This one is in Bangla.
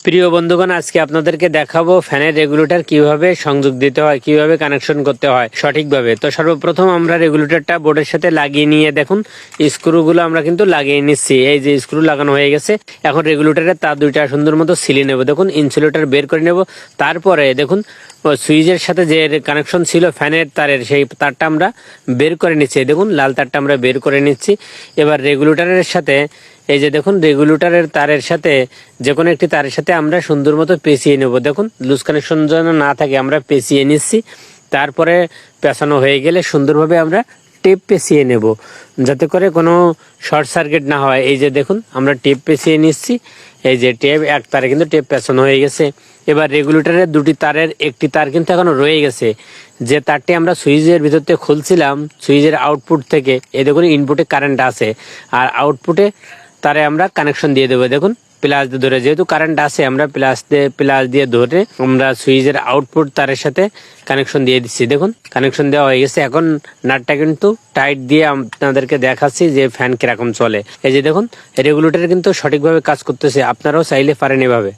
প্রিয় বন্ধুগণ, আজকে আপনাদেরকে দেখাবো ফ্যানের রেগুলেটর কিভাবে সংযোগ দিতে হয়, কিভাবে কানেকশন করতে হয় সঠিকভাবে। তো সর্বপ্রথম আমরা রেগুলেটরটা বোর্ডের সাথে লাগিয়ে নিয়ে দেখুন স্ক্রুগুলো আমরা কিন্তু লাগিয়ে নিচ্ছি। এই যে স্ক্রু লাগানো হয়ে গেছে, এখন রেগুলেটরের তার দুইটা সুন্দর মতো সিলি নেব। দেখুন ইনসুলেটর বের করে নেব। তারপরে দেখুন সুইচের সাথে যে কানেকশন ছিল ফ্যানের তারের, সেই তারটা আমরা বের করে নিচ্ছি। দেখুন লাল তারটা আমরা বের করে নিচ্ছি। এবার রেগুলেটরের সাথে এই যে দেখুন রেগুলেটরের তারের সাথে যে কোনো একটি তারের সাথে আমরা সুন্দর মতো পেঁচিয়ে নেব। দেখুন লুজ কানেকশন যেন না থাকে আমরা পেঁচিয়ে নিচ্ছি। তারপরে পেঁচানো হয়ে গেলে সুন্দরভাবে আমরা টেপ পেঁচিয়ে নেব, যাতে করে কোনো শর্ট সার্কিট না হয়। এই যে দেখুন আমরা টেপ পেঁচিয়ে নিচ্ছি। এই যে টেপ এক তারে কিন্তু টেপ পেঁচানো হয়ে গেছে। এবার রেগুলেটরের দুটি তারের একটি তার কিন্তু এখনো রয়ে গেছে, যে তারটি আমরা সুইচের ভিতর থেকে খুলছিলাম সুইচের আউটপুট থেকে। এই দেখুন ইনপুটে কারেন্ট আছে আর আউটপুটে তারে আমরা কানেকশন দিয়ে দেবো। দেখুন প্লাস দিয়ে ধরে, যেহেতু কারেন্ট আছে আমরা প্লাস দিয়ে ধরে আমরা সুইচের আউটপুট তারের সাথে কানেকশন দিয়ে দিচ্ছি। দেখুন কানেকশন দেওয়া হয়ে গেছে। এখন নাটটা কিন্তু টাইট দিয়ে আপনাদেরকে দেখাচ্ছি যে ফ্যান কিরকম চলে। এই যে দেখুন রেগুলেটর কিন্তু সঠিকভাবে কাজ করতেছে, আপনারাও চাইলে পারেন এভাবে।